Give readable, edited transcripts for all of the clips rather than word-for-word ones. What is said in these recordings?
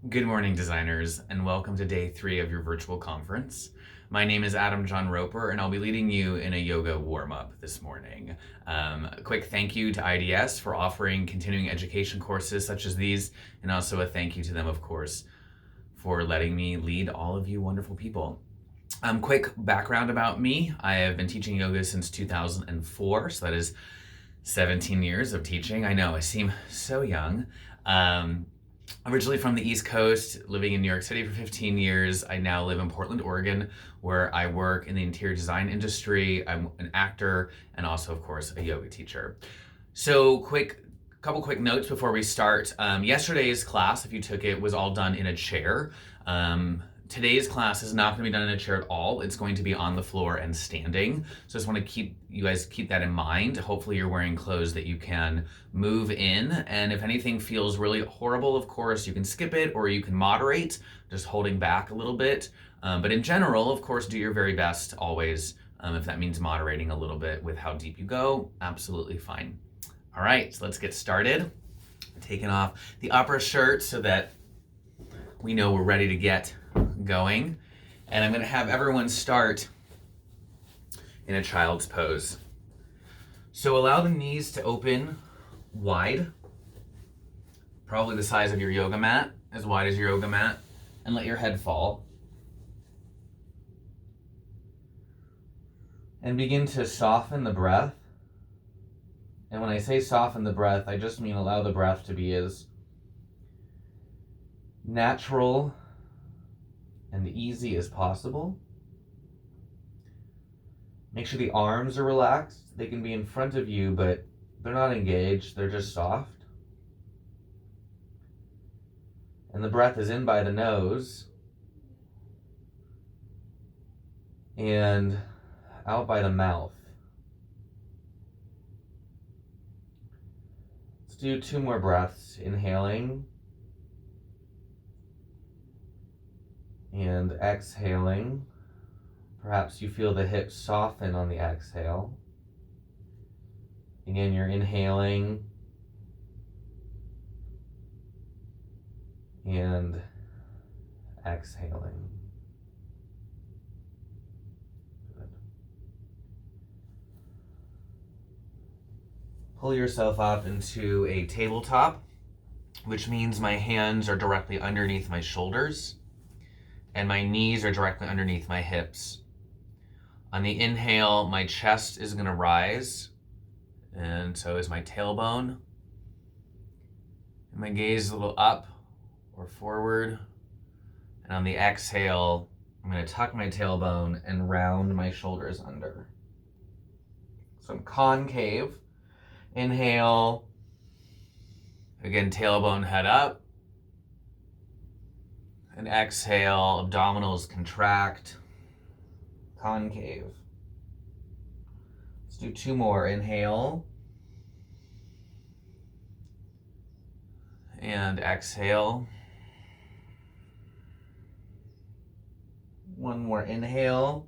Good morning, designers, and welcome to day 3 of your virtual conference. My name is Adam John Roper, and I'll be leading you in a yoga warm-up this morning. A quick thank you to IDS for offering continuing education courses such as these, and also a thank you to them, of course, for letting me lead all of you wonderful people. Quick background about me. I have been teaching yoga since 2004, so that is 17 years of teaching. I know, I seem so young. Originally from the East Coast, living in New York City for 15 years. I now live in Portland, Oregon, where I work in the interior design industry. I'm an actor and also, of course, a yoga teacher. So couple quick notes before we start. Yesterday's class, if you took it, was all done in a chair. Today's class is not going to be done in a chair at all. It's going to be on the floor and standing. So I just want to you guys keep that in mind. Hopefully you're wearing clothes that you can move in. And if anything feels really horrible, of course, you can skip it or you can moderate, just holding back a little bit. But in general, of course, do your very best always. If that means moderating a little bit with how deep you go, absolutely fine. All right, so let's get started. Taking off the upper shirt so that we know we're ready to get going. And I'm going to have everyone start in a child's pose. So allow the knees to open wide, probably the size of your yoga mat, as wide as your yoga mat, and let your head fall. And begin to soften the breath. And when I say soften the breath, I just mean allow the breath to be as natural and easy as possible. Make sure the arms are relaxed. They can be in front of you, but they're not engaged. They're just soft. And the breath is in by the nose and out by the mouth. Let's do 2 more breaths. Inhaling and exhaling. Perhaps you feel the hips soften on the exhale. Again, you're inhaling and exhaling. Good. Pull yourself up into a tabletop, which means my hands are directly underneath my shoulders and my knees are directly underneath my hips. On the inhale, my chest is going to rise, and so is my tailbone. And my gaze is a little up or forward. And on the exhale, I'm going to tuck my tailbone and round my shoulders under. So I'm concave. Inhale. Again, tailbone, head up. And exhale, abdominals contract, concave. Let's do 2 more. Inhale. And exhale. 1 more. Inhale.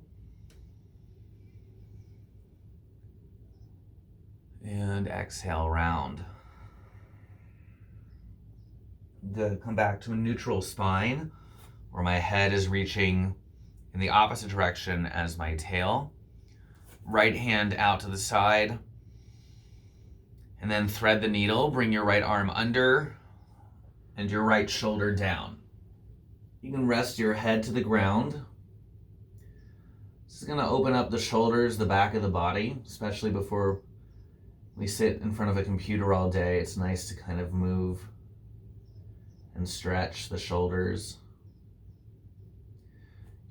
And exhale, round. Good. Come back to a neutral spine, where my head is reaching in the opposite direction as my tail. Right hand out to the side. And then thread the needle. Bring your right arm under and your right shoulder down. You can rest your head to the ground. This is going to open up the shoulders, the back of the body, especially before we sit in front of a computer all day. It's nice to kind of move and stretch the shoulders.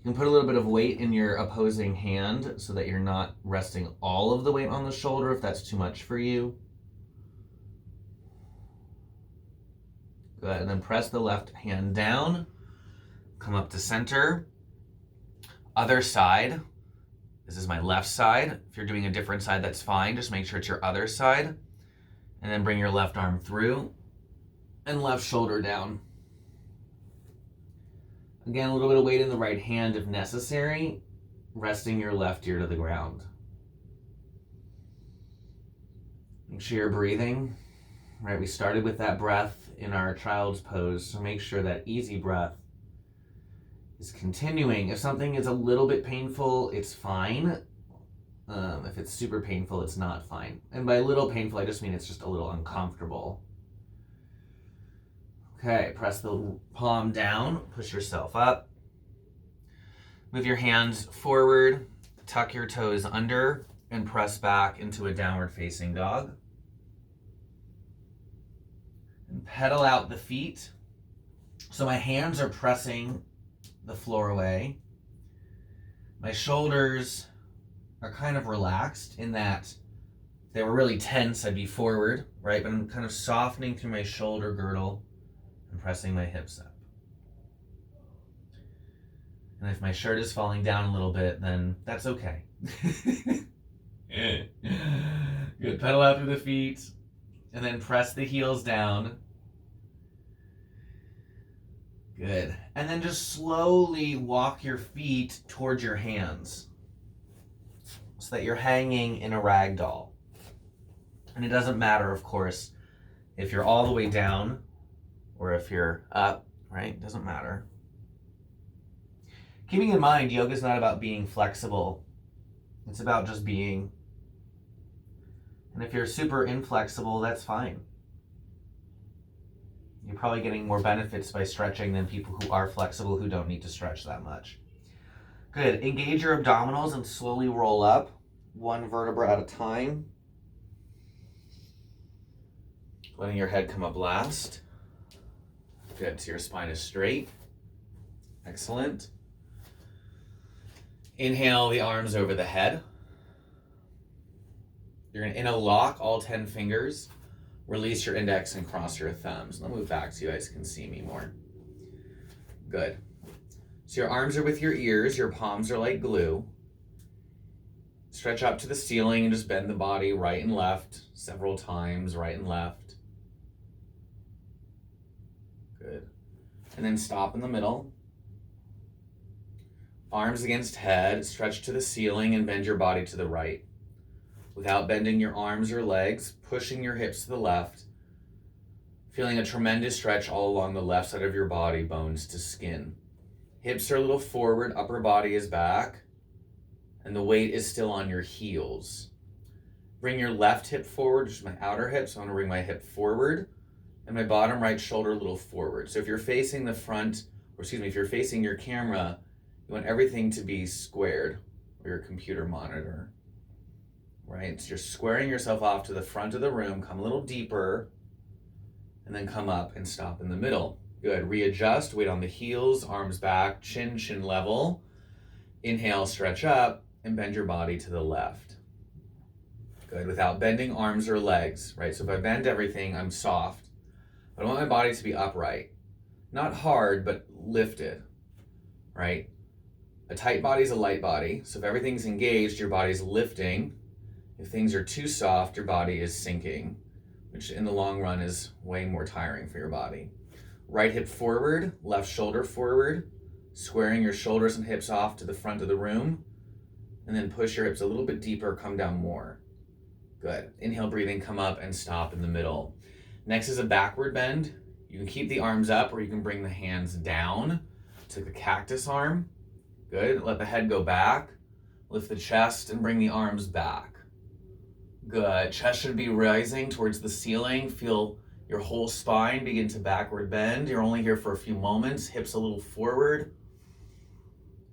You can put a little bit of weight in your opposing hand so that you're not resting all of the weight on the shoulder if that's too much for you. Good, and then press the left hand down, come up to center. Other side, this is my left side. If you're doing a different side, that's fine. Just make sure it's your other side. And then bring your left arm through and left shoulder down. Again, a little bit of weight in the right hand if necessary, resting your left ear to the ground. Make sure you're breathing. right? We started with that breath in our child's pose, so make sure that easy breath is continuing. If something is a little bit painful, it's fine. If it's super painful, it's not fine. And by little painful, I just mean it's just a little uncomfortable. Okay, press the palm down, push yourself up. Move your hands forward, tuck your toes under, and press back into a downward facing dog. And pedal out the feet. So my hands are pressing the floor away. My shoulders are kind of relaxed in that if they were really tense, I'd be forward, right? But I'm kind of softening through my shoulder girdle and pressing my hips up. And if my shirt is falling down a little bit, then that's okay. Good. Pedal out through the feet and then press the heels down. Good. And then just slowly walk your feet towards your hands so that you're hanging in a rag doll. And it doesn't matter, of course, if you're all the way down or if you're up, right? It doesn't matter. Keeping in mind, yoga is not about being flexible. It's about just being. And if you're super inflexible, that's fine. You're probably getting more benefits by stretching than people who are flexible who don't need to stretch that much. Good. Engage your abdominals and slowly roll up, one vertebra at a time. Letting your head come up last. Good. So your spine is straight. Excellent. Inhale the arms over the head. You're going to, in a lock, all 10 fingers. Release your index and cross your thumbs. I'll move back so you guys can see me more. Good. So your arms are with your ears. Your palms are like glue. Stretch up to the ceiling and just bend the body right and left several times, right and left. Good. And then stop in the middle. Arms against head, stretch to the ceiling and bend your body to the right. Without bending your arms or legs, pushing your hips to the left, feeling a tremendous stretch all along the left side of your body, bones to skin. Hips are a little forward, upper body is back, and the weight is still on your heels. Bring your left hip forward, which is my outer hip, so I'm gonna bring my hip forward, and my bottom right shoulder a little forward. So if you're facing the front, if you're facing your camera, you want everything to be squared, or your computer monitor. Right, so you're squaring yourself off to the front of the room, come a little deeper, and then come up and stop in the middle. Good, readjust, weight on the heels, arms back, chin level. Inhale, stretch up, and bend your body to the left. Good, without bending arms or legs, right? So if I bend everything, I'm soft. But I want my body to be upright. Not hard, but lifted, right? A tight body is a light body, so if everything's engaged, your body's lifting. If things are too soft, your body is sinking, which in the long run is way more tiring for your body. Right hip forward, left shoulder forward, squaring your shoulders and hips off to the front of the room, and then push your hips a little bit deeper, come down more. Good. Inhale, breathing, come up and stop in the middle. Next is a backward bend. You can keep the arms up or you can bring the hands down to the cactus arm. Good. Let the head go back. Lift the chest and bring the arms back. Good. Chest should be rising towards the ceiling. Feel your whole spine begin to backward bend. You're only here for a few moments. Hips a little forward.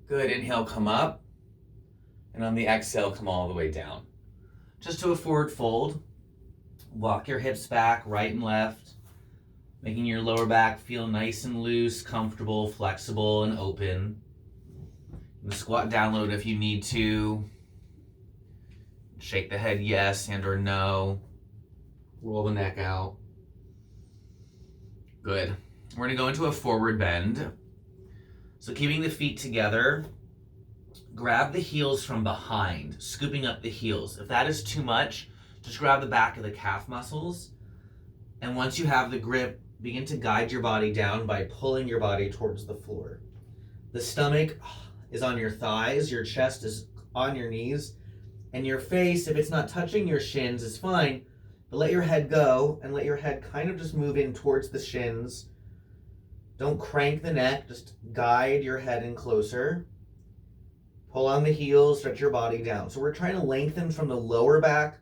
Good. Inhale, come up. And on the exhale, come all the way down. Just to a forward fold. Walk your hips back, right and left. Making your lower back feel nice and loose, comfortable, flexible, and open. And squat down low if you need to. Shake the head yes and or no. Roll the neck out. Good. We're going to go into a forward bend. So keeping the feet together, grab the heels from behind, scooping up the heels. If that is too much, just grab the back of the calf muscles. And once you have the grip, begin to guide your body down by pulling your body towards the floor. The stomach is on your thighs, your chest is on your knees, and your face, if it's not touching your shins, is fine, but But let your head go and let your head kind of just move in towards the shins. Don't crank the neck, just guide your head in closer. Pull on the heels, stretch your body down. So we're trying to lengthen from the lower back,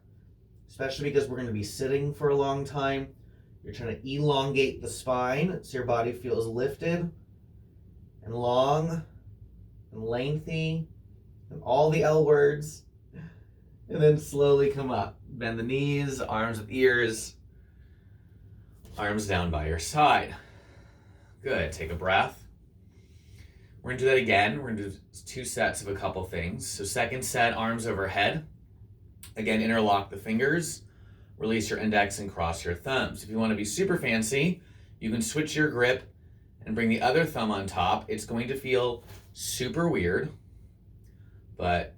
especially because we're going to be sitting for a long time. You're trying to elongate the spine so your body feels lifted and long and lengthy and all the L words. And then slowly come up. Bend the knees, arms with ears, arms down by your side. Good. Take a breath. We're going to do that again. We're going to do 2 sets of a couple things. So second set, arms overhead. Again, interlock the fingers. Release your index and cross your thumbs. If you want to be super fancy, you can switch your grip and bring the other thumb on top. It's going to feel super weird, but,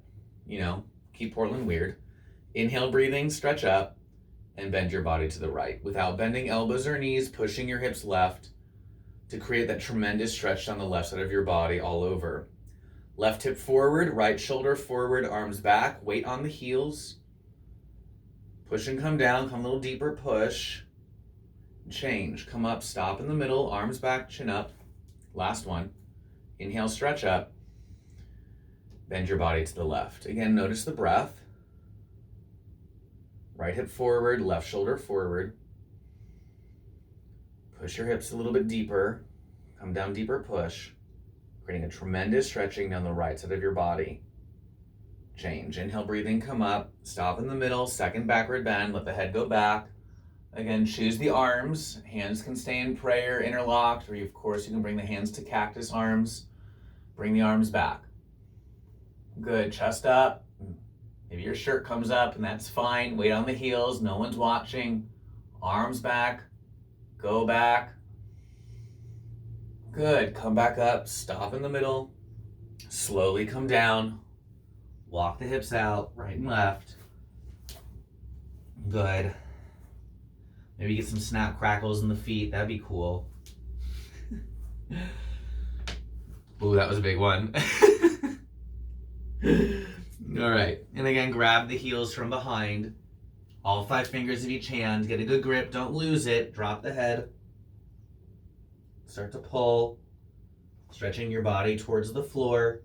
keep Portland weird. Inhale, breathing, stretch up, and bend your body to the right. Without bending elbows or knees, pushing your hips left to create that tremendous stretch down the left side of your body all over. Left hip forward, right shoulder forward, arms back, weight on the heels. Push and come down, come a little deeper, push. Change, come up, stop in the middle, arms back, chin up. Last one. Inhale, stretch up. Bend your body to the left. Again, notice the breath. Right hip forward, left shoulder forward. Push your hips a little bit deeper. Come down deeper, push. Creating a tremendous stretching down the right side of your body. Change. Inhale, breathing, come up. Stop in the middle, second backward bend. Let the head go back. Again, choose the arms. Hands can stay in prayer, interlocked, or of course you can bring the hands to cactus arms. Bring the arms back. Good, chest up. Maybe your shirt comes up and that's fine. Weight on the heels, no one's watching. Arms back, go back. Good, come back up, stop in the middle. Slowly come down. Walk the hips out, right and left. Good. Maybe get some snap crackles in the feet, that'd be cool. Ooh, that was a big one. All right, and again, grab the heels from behind. All 5 fingers of each hand. Get a good grip, don't lose it. Drop the head. Start to pull. Stretching your body towards the floor.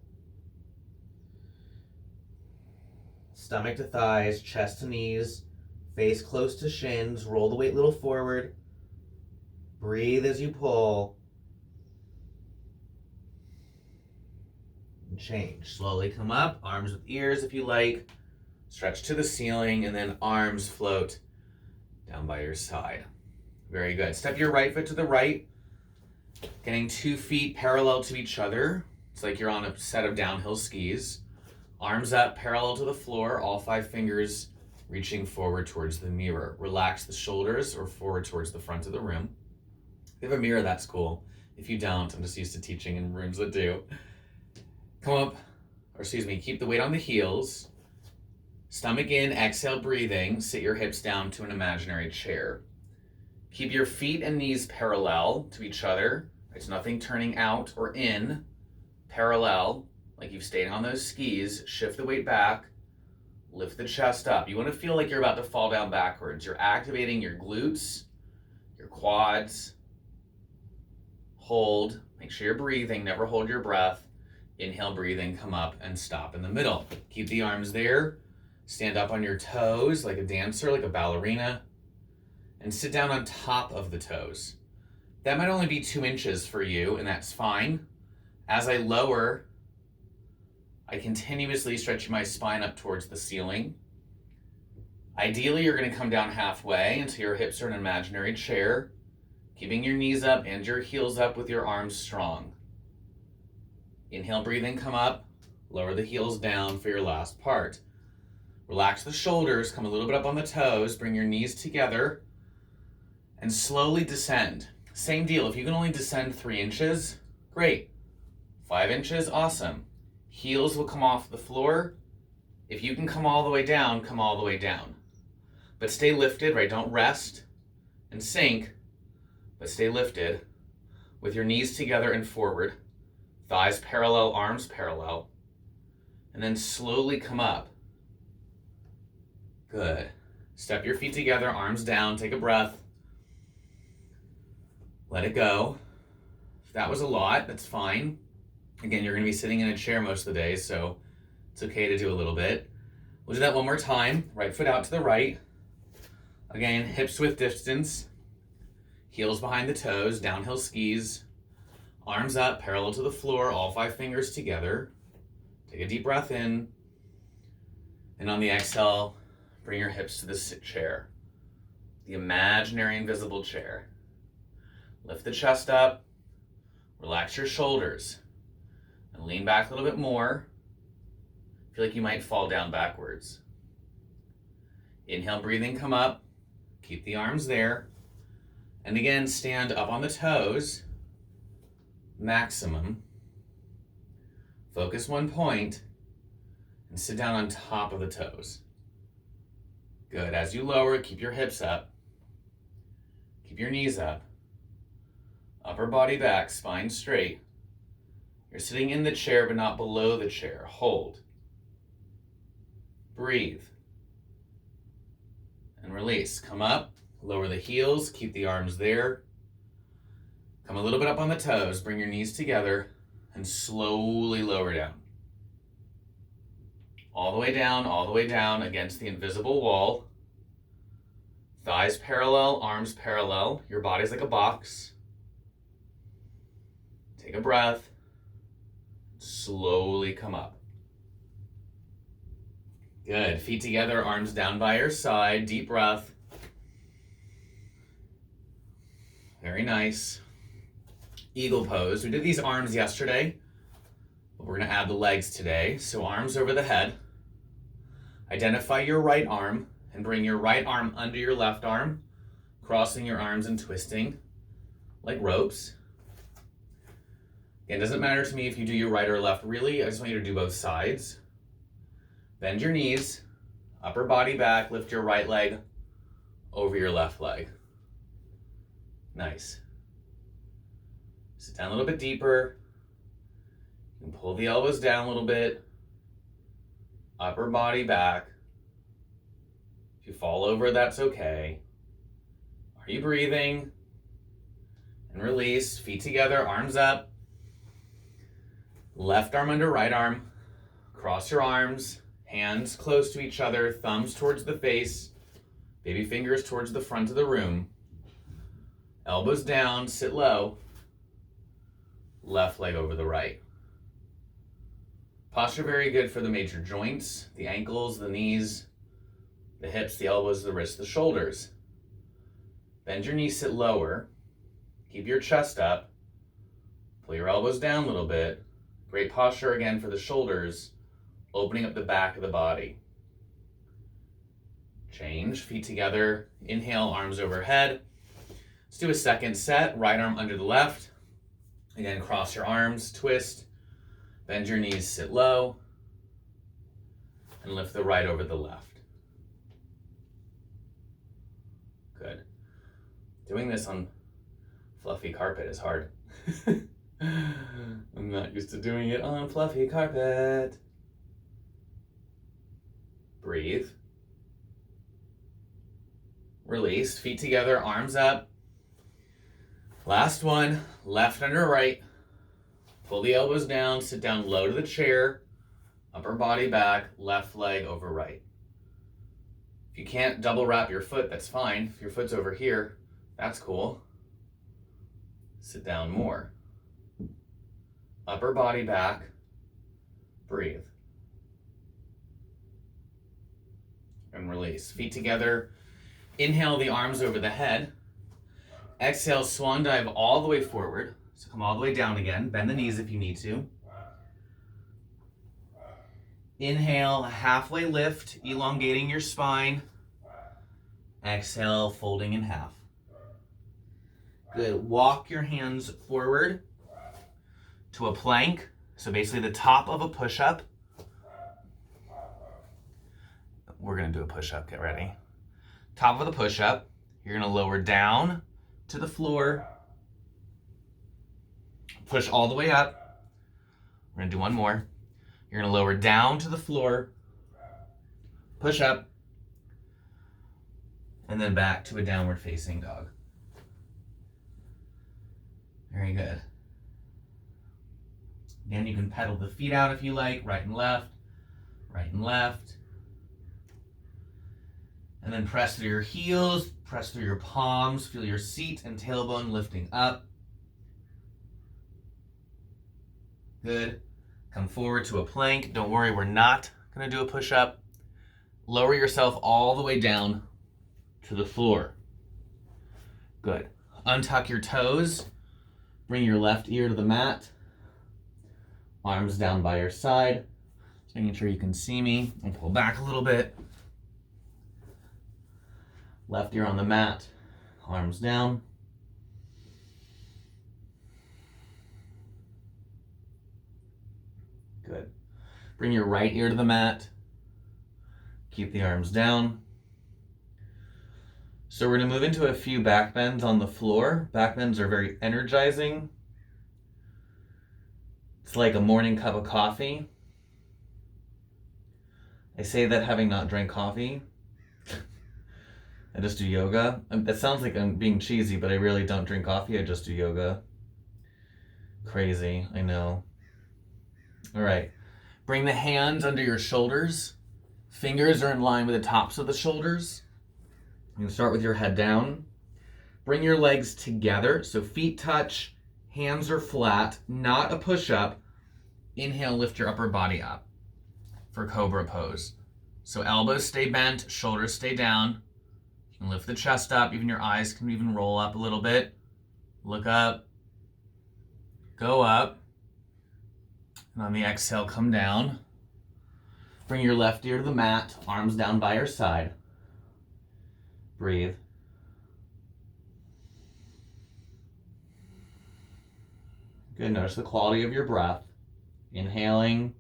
Stomach to thighs, chest to knees. Face close to shins. Roll the weight a little forward. Breathe as you pull. Change. Slowly come up, arms with ears if you like. Stretch to the ceiling and then arms float down by your side. Very good. Step your right foot to the right, getting 2 feet parallel to each other. It's like you're on a set of downhill skis. Arms up, parallel to the floor, all 5 fingers reaching forward towards the mirror. Relax the shoulders or forward towards the front of the room. If you have a mirror, that's cool. If you don't, I'm just used to teaching in rooms that do. Come up, keep the weight on the heels. Stomach in, exhale, breathing. Sit your hips down to an imaginary chair. Keep your feet and knees parallel to each other. It's nothing turning out or in. Parallel, like you've stayed on those skis. Shift the weight back. Lift the chest up. You want to feel like you're about to fall down backwards. You're activating your glutes, your quads. Hold. Make sure you're breathing. Never hold your breath. Inhale, breathing, come up and stop in the middle. Keep the arms there. Stand up on your toes like a dancer, like a ballerina. And sit down on top of the toes. That might only be 2 inches for you, and that's fine. As I lower, I continuously stretch my spine up towards the ceiling. Ideally, you're going to come down halfway until your hips are in an imaginary chair, keeping your knees up and your heels up with your arms strong. Inhale, breathing, come up. Lower the heels down for your last part. Relax the shoulders, come a little bit up on the toes, bring your knees together, and slowly descend. Same deal, if you can only descend 3 inches, great. 5 inches, awesome. Heels will come off the floor. If you can come all the way down, come all the way down. But stay lifted, right? Don't rest and sink, but stay lifted with your knees together and forward. Thighs parallel, arms parallel. And then slowly come up. Good. Step your feet together, arms down, take a breath. Let it go. If that was a lot, that's fine. Again, you're going to be sitting in a chair most of the day, so it's okay to do a little bit. We'll do that one more time. Right foot out to the right. Again, hips width distance. Heels behind the toes, downhill skis. Arms up, parallel to the floor, all 5 fingers together. Take a deep breath in. And on the exhale, bring your hips to the chair. The imaginary invisible chair. Lift the chest up. Relax your shoulders. And lean back a little bit more. Feel like you might fall down backwards. Inhale, breathing, come up. Keep the arms there. And again, stand up on the toes. Maximum. Focus one point. And sit down on top of the toes. Good. As you lower, keep your hips up. Keep your knees up. Upper body back, spine straight. You're sitting in the chair, but not below the chair. Hold. Breathe. And release. Come up, lower the heels, keep the arms there. Come a little bit up on the toes, bring your knees together, and slowly lower down. All the way down against the invisible wall. Thighs parallel, arms parallel. Your body's like a box. Take a breath. Slowly come up. Good. Feet together, arms down by your side. Deep breath. Very nice. Eagle pose. We did these arms yesterday, but we're going to add the legs today. So arms over the head. Identify your right arm and bring your right arm under your left arm, crossing your arms and twisting like ropes. Again, it doesn't matter to me if you do your right or left, really. I just want you to do both sides. Bend your knees, upper body back, lift your right leg over your left leg. Nice. Sit down a little bit deeper. You can pull the elbows down a little bit. Upper body back. If you fall over, that's okay. Are you breathing? And release. Feet together, arms up. Left arm under right arm. Cross your arms. Hands close to each other. Thumbs towards the face. Baby fingers towards the front of the room. Elbows down. Sit low. Left leg over the right. Posture very good for the major joints, the ankles, the knees, the hips, the elbows, the wrists, the shoulders. Bend your knees, sit lower. Keep your chest up. Pull your elbows down a little bit. Great posture again for the shoulders, opening up the back of the body. Change, feet together. Inhale, arms overhead. Let's do a second set. Right arm under the left. Again, cross your arms, twist. Bend your knees, sit low. And lift the right over the left. Good. Doing this on fluffy carpet is hard. I'm not used to doing it on fluffy carpet. Breathe. Release, feet together, arms up. Last one, left under right. Pull the elbows down, sit down low to the chair. Upper body back, left leg over right. If you can't double wrap your foot, that's fine. If your foot's over here, that's cool. Sit down more. Upper body back. Breathe. And release. Feet together. Inhale the arms over the head. Exhale, swan dive all the way forward. So come all the way down again. Bend the knees if you need to. Inhale, halfway lift, elongating your spine. Exhale, folding in half. Good. Walk your hands forward to a plank. So basically the top of a push-up. We're going to do a push-up. Get ready. Top of the push-up. You're going to lower down to the floor. Push all the way up. We're going to do one more. You're going to lower down to the floor. Push up. And then back to a downward facing dog. Very good. Again, you can pedal the feet out if you like, right and left, right and left. And then press through your heels, press through your palms, feel your seat and tailbone lifting up. Good. Come forward to a plank. Don't worry, we're not going to do a push-up. Lower yourself all the way down to the floor. Good. Untuck your toes. Bring your left ear to the mat. Arms down by your side. Just making sure you can see me. And pull back a little bit. Left ear on the mat. Arms down. Good. Bring your right ear to the mat. Keep the arms down. So we're going to move into a few back bends on the floor. Back bends are very energizing. It's like a morning cup of coffee. I say that having not drank coffee. I just do yoga. It sounds like I'm being cheesy, but I really don't drink coffee. I just do yoga. Crazy, I know. All right. Bring the hands under your shoulders. Fingers are in line with the tops of the shoulders. You can start with your head down. Bring your legs together, so feet touch, hands are flat, not a push-up. Inhale, lift your upper body up for cobra pose. So elbows stay bent, shoulders stay down. You can lift the chest up, even your eyes can even roll up a little bit. Look up, go up, and on the exhale, come down. Bring your left ear to the mat, arms down by your side. Breathe. Good, notice the quality of your breath. Inhaling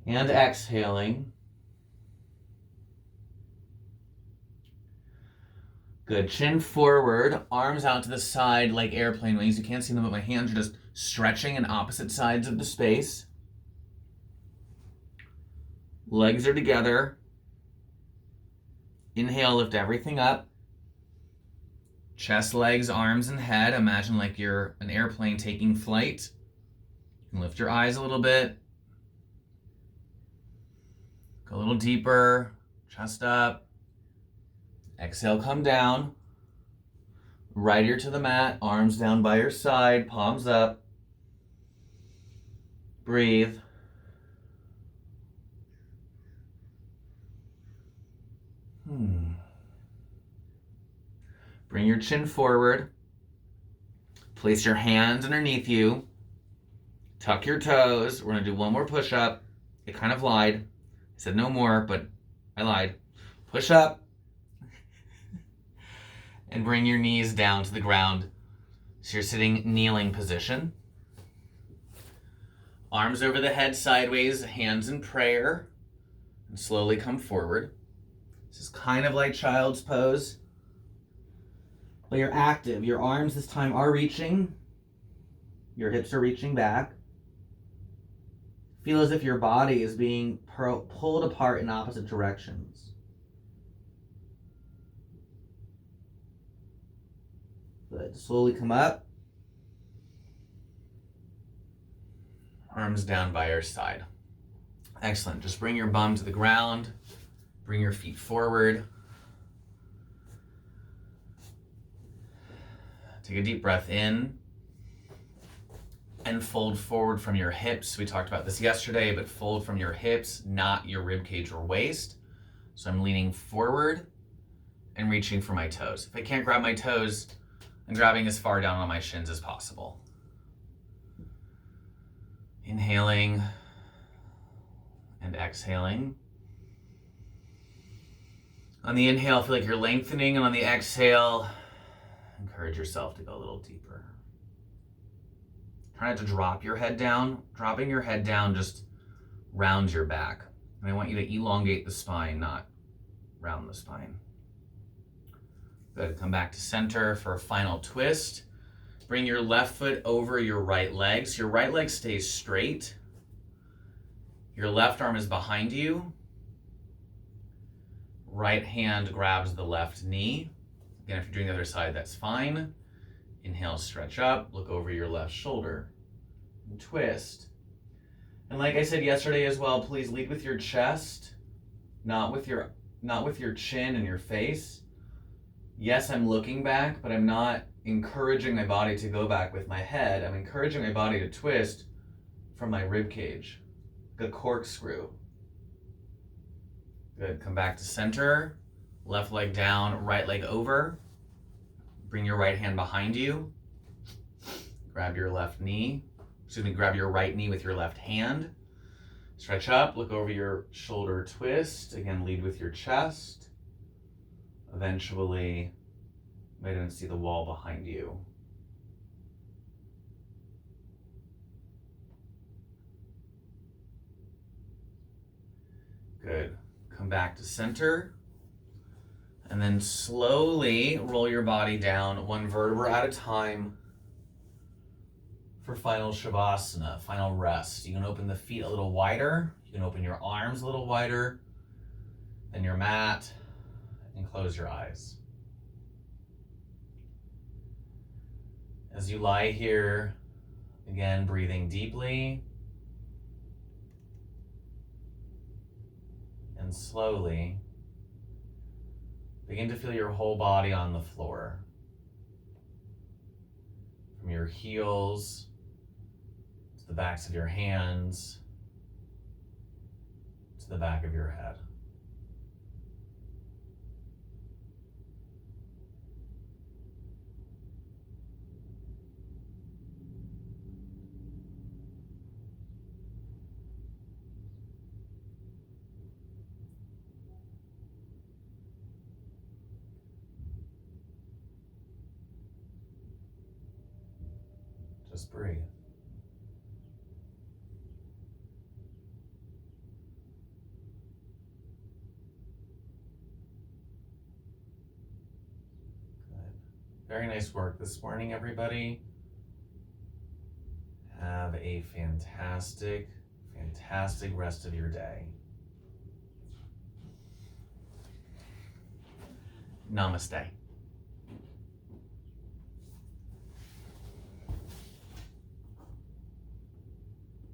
and exhaling. Good, chin forward, arms out to the side like airplane wings. You can't see them, but my hands are just stretching in opposite sides of the space. Legs are together. Inhale, lift everything up. Chest, legs, arms, and head. Imagine like you're an airplane taking flight. You can lift your eyes a little bit. Go a little deeper. Chest up. Exhale, come down. Right ear to the mat. Arms down by your side. Palms up. Breathe. Bring your chin forward. Place your hands underneath you. Tuck your toes. We're going to do one more push-up. I kind of lied. I said no more, but I lied. Push up. And bring your knees down to the ground. So you're sitting kneeling position. Arms over the head sideways, hands in prayer. And slowly come forward. This is kind of like child's pose. But you're active. Your arms this time are reaching. Your hips are reaching back. Feel as if your body is being pulled apart in opposite directions. Good. Slowly come up. Arms down by your side. Excellent. Just bring your bum to the ground. Bring your feet forward. Take a deep breath in and fold forward from your hips. We talked about this yesterday, but fold from your hips, not your rib cage or waist. So I'm leaning forward and reaching for my toes. If I can't grab my toes, I'm grabbing as far down on my shins as possible. Inhaling and exhaling. On the inhale, feel like you're lengthening, and on the exhale, encourage yourself to go a little deeper. Try not to drop your head down. Dropping your head down just rounds your back. And I want you to elongate the spine, not round the spine. Good. Come back to center for a final twist. Bring your left foot over your right leg. So your right leg stays straight. Your left arm is behind you. Right hand grabs the left knee. Again, if you're doing the other side, that's fine. Inhale, stretch up, look over your left shoulder, and twist. And like I said yesterday as well, please lead with your chest, not with your chin and your face. Yes, I'm looking back, but I'm not encouraging my body to go back with my head. I'm encouraging my body to twist from my rib cage, like a corkscrew. Good. Come back to center. Left leg down, right leg over. Bring your right hand behind you. Grab your left knee. Grab your right knee with your left hand. Stretch up, look over your shoulder, twist. Again, lead with your chest. Eventually, you might even see the wall behind you. Good. Come back to center. And then slowly roll your body down one vertebra at a time for final Shavasana, final rest. You can open the feet a little wider. You can open your arms a little wider than your mat and close your eyes. As you lie here, again, breathing deeply and slowly begin to feel your whole body on the floor. From your heels to the backs of your hands to the back of your head. Just breathe. Good. Very nice work this morning, everybody. Have a fantastic, fantastic rest of your day. Namaste.